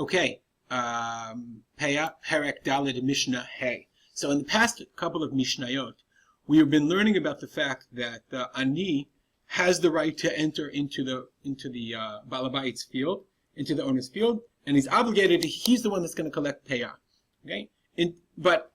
Okay, Peah, Perek Daled Mishnah Hey. So in the past couple of Mishnayot, we have been learning about the fact that the Ani has the right to enter into the Balabait's field, into the owner's field, and he's obligated. He's the one that's going to collect Peah. Okay, but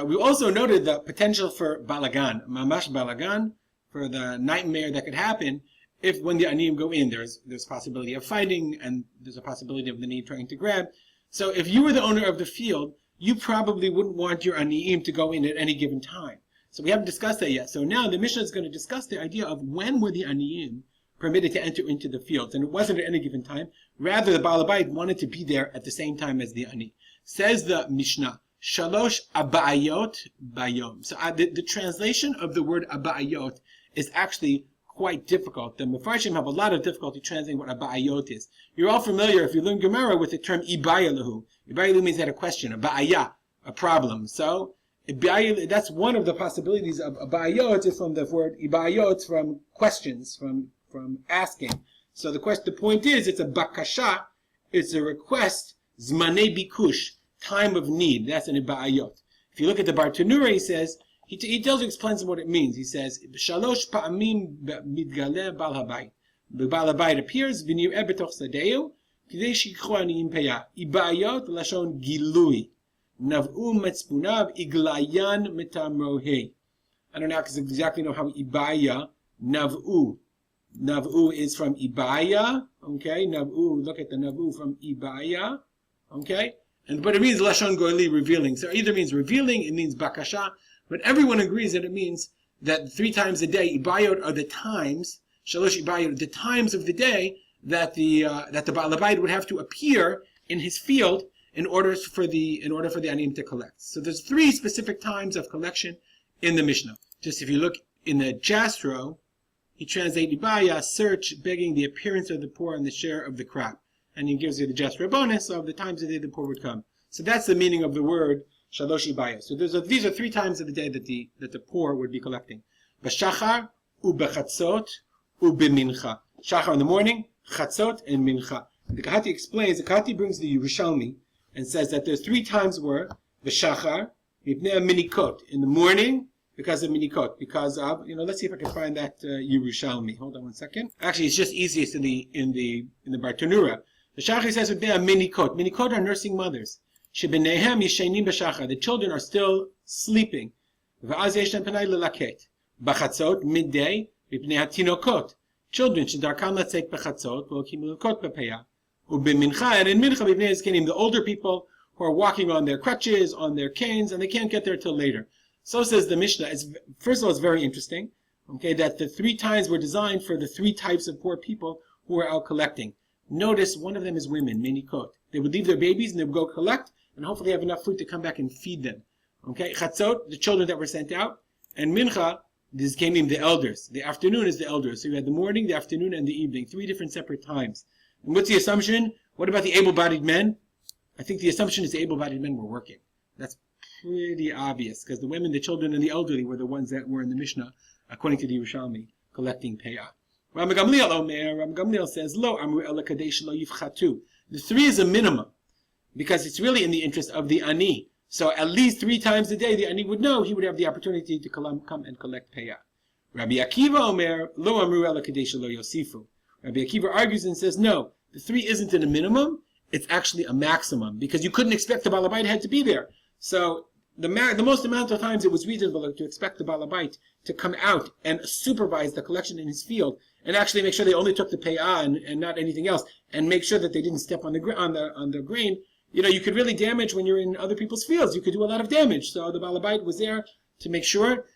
we also noted the potential for balagan, mamash balagan, for the nightmare that could happen if when the Aniyim go in, there's possibility of fighting, and there's a possibility of the Ani trying to grab. So if you were the owner of the field, you probably wouldn't want your Aniyim to go in at any given time. So we haven't discussed that yet. So now the Mishnah is going to discuss the idea of when were the Aniyim permitted to enter into the fields. And it wasn't at any given time. Rather, the Baal Habayit wanted to be there at the same time as the Ani. Says the Mishnah, Shalosh Abayot Bayom. So the translation of the word Abayot is actually quite difficult. The Mefarshim have a lot of difficulty translating what Abayot is. You're all familiar, if you learn Gemara, with the term Ibayalahu. Ibayalahu means that a question, a ba'aya, a problem. So, that's one of the possibilities of Abayot, is from the word Ibayot, from questions, from asking. So the point is, it's a bakasha, it's a request, zmanei bikush, time of need. That's an Ibayot. If you look at the Bartanura, he says, he tells you, explains what it means. He says, Shalosh pa'amim mitgaleh bal habayit. The Baal Habayit appears, v'nir'eh betoch sadeu, k'dei shikhu aniyim peah. Ibayot lashon gilui. Nav'u metzpunav iglayan metamrohei. I don't exactly know how Ibaya, Nav'u. Nav'u is from Ibaya, okay? Nav'u, look at the Nav'u from Ibaya, okay? But it means lashon goyli, revealing. So it either means revealing, it means bakasha, but everyone agrees that it means that 3 times a day, Ibayot are the times, Shalosh Ibayot, the times of the day that the Baal Habayit would have to appear in his field in order for the Aniyim to collect. So there's 3 specific times of collection in the Mishnah. Just if you look in the Jastro, he translates Ibaya, search, begging the appearance of the poor and the share of the crop. And he gives you the Jastro bonus of the times of the day the poor would come. So that's the meaning of the word Shalosh Ibaya. So these are 3 times of the day that the poor would be collecting. B'shachar, u'bechatzot, u'bemincha. Shachar in the morning, chatzot, and mincha. The Kahati explains, the Kahati brings the Yerushalmi and says that there's 3 times where V'shachar, mipnei minikot, in the morning, because of minikot, because of, let's see if I can find that Yerushalmi. Hold on one second. Actually, it's just easiest in the Bartanura. The Shachar says mipnei minikot. Minikot are nursing mothers. Shebenehem yishainim b'shachar. The children are still sleeping. V'az yesh lem panai lelaket. B'chatzot, midday, mipnei hatinokot. Children shedarkam latzek b'chatzot, v'okim lelakot b'peah. U'b'mincha, and in mincha b'bnei zkenim, the older people who are walking on their crutches, on their canes, and they can't get there till later. So says the Mishnah. First of all, it's very interesting, okay, that the 3 times were designed for the 3 types of poor people who are out collecting. Notice one of them is women, minikot. They would leave their babies and they would go collect and hopefully have enough food to come back and feed them. Okay, chatzot, the children that were sent out, and mincha, this came in the elders. The afternoon is the elders. So you had the morning, the afternoon, and the evening, 3 different separate times. And what's the assumption? What about the able-bodied men? I think the assumption is the able-bodied men were working. That's pretty obvious, because the women, the children, and the elderly were the ones that were in the Mishnah, according to the Yerushalmi, collecting Peah. Ram Gamliel says, Lo amru ela kadesh lo yifchatu. The 3 is a minimum, because it's really in the interest of the Ani. So at least 3 times a day, the Ani would know he would have the opportunity to come and collect Peah. Rabbi Akiva Omer, Lo amru ela kadesh lo yosifu. Rabbi Akiva argues and says, no, the 3 isn't in a minimum, it's actually a maximum, because you couldn't expect the Baal Habayit had to be there. So the most amount of times it was reasonable to expect the Baal Habayit to come out and supervise the collection in his field, and actually make sure they only took the Peah and not anything else, and make sure that they didn't step on the grain. You could really damage when you're in other people's fields. You could do a lot of damage. So the Baal Habayit was there to make sure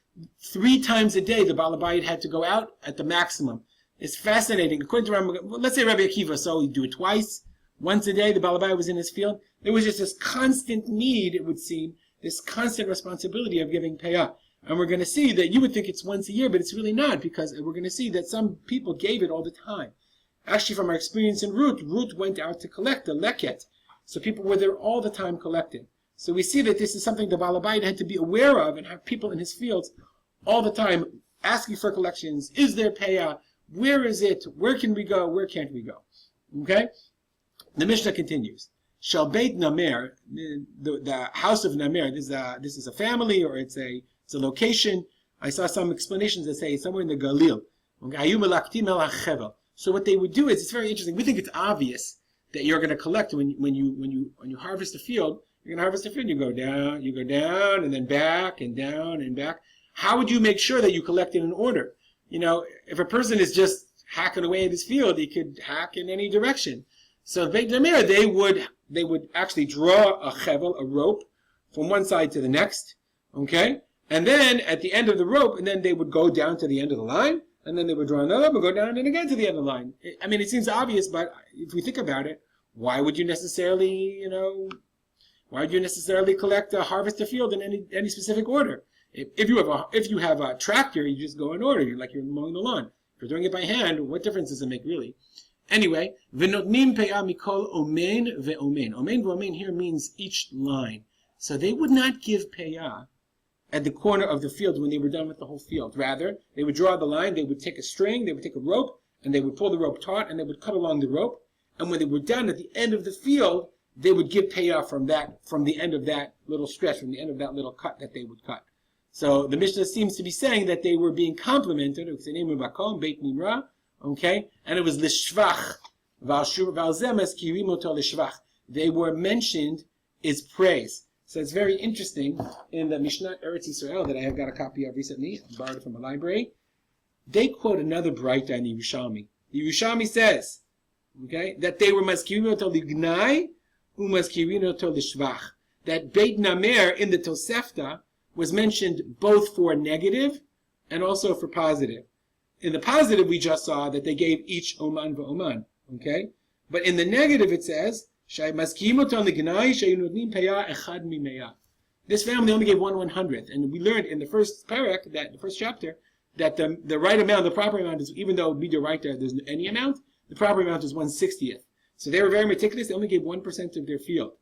3 times a day the Baal Habayit had to go out at the maximum. It's fascinating. According to let's say Rabbi Akiva, so he'd do it twice. Once a day, the Baal Habayit was in his field. There was just this constant need, it would seem, this constant responsibility of giving Peah. And we're going to see that you would think it's once a year, but it's really not, because we're going to see that some people gave it all the time. Actually, from our experience in Ruth went out to collect the leket. So people were there all the time collecting. So we see that this is something the Baal Habayit had to be aware of and have people in his fields all the time asking for collections. Is there Peah? Where is it? Where can we go? Where can't we go? Okay? The Mishnah continues. Shall Beit Namer, the house of Namer, this is a family, or it's a location. I saw some explanations that say it's somewhere in the Galil. So what they would do is, it's very interesting. We think it's obvious that you're going to collect when you harvest a field. You're going to harvest a field. You go down, and then back and down and back. How would you make sure that you collect in an order? If a person is just hacking away at his field, he could hack in any direction. So Beit Namer, they would actually draw a chevel, a rope, from one side to the next, okay? And then at the end of the rope, and then they would go down to the end of the line, and then they would draw another and go down and again to the end of the line. It seems obvious, but if we think about it, why would you necessarily collect harvest a field in any specific order? If you have a tractor, you just go in order, like you're mowing the lawn. If you're doing it by hand, what difference does it make really? Anyway, v'notnim peah mikol omen ve'omen. Omen ve'omen here means each line. So they would not give peah at the corner of the field when they were done with the whole field. Rather, they would draw the line, they would take a string, they would take a rope, and they would pull the rope taut, and they would cut along the rope. And when they were done at the end of the field, they would give peah from the end of that little stretch, from the end of that little cut that they would cut. So the Mishnah seems to be saying that they were being complimented. Okay, and it was l'shvach, they were mentioned is praise. So it's very interesting in the Mishnah Eretz Yisrael that I have got a copy of recently, I borrowed it from a library. They quote another Braita in the Yerushalmi. The Yerushalmi says, okay, that they were maskirin oto lignai umaskirin oto l'shvach. That Beit Namer in the Tosefta was mentioned both for negative and also for positive. In the positive, we just saw that they gave each oman v'oman, okay? But in the negative, it says, this family only gave 1/100th. And we learned in the first parak, the first chapter, that the right amount, the proper amount is, even though midiraita there's any amount, the proper amount is 1/60th. So they were very meticulous, they only gave 1% of their field.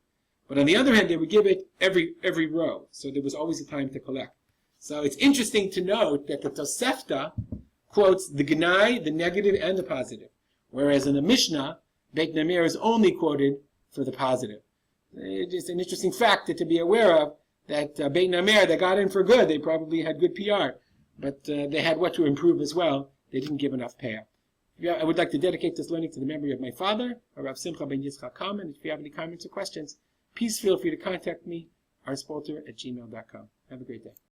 But on the other hand, they would give it every row. So there was always a time to collect. So it's interesting to note that the Tosefta quotes the Gnai, the negative, and the positive. Whereas in the Mishnah, Beit Namer is only quoted for the positive. It's an interesting fact to be aware of, that Beit Namer, they got in for good. They probably had good PR. But they had what to improve as well. They didn't give enough peah. I would like to dedicate this learning to the memory of my father, Harav Simcha ben Yitzchak Kalman. If you have any comments or questions, please feel free to contact me, rspolter@gmail.com. Have a great day.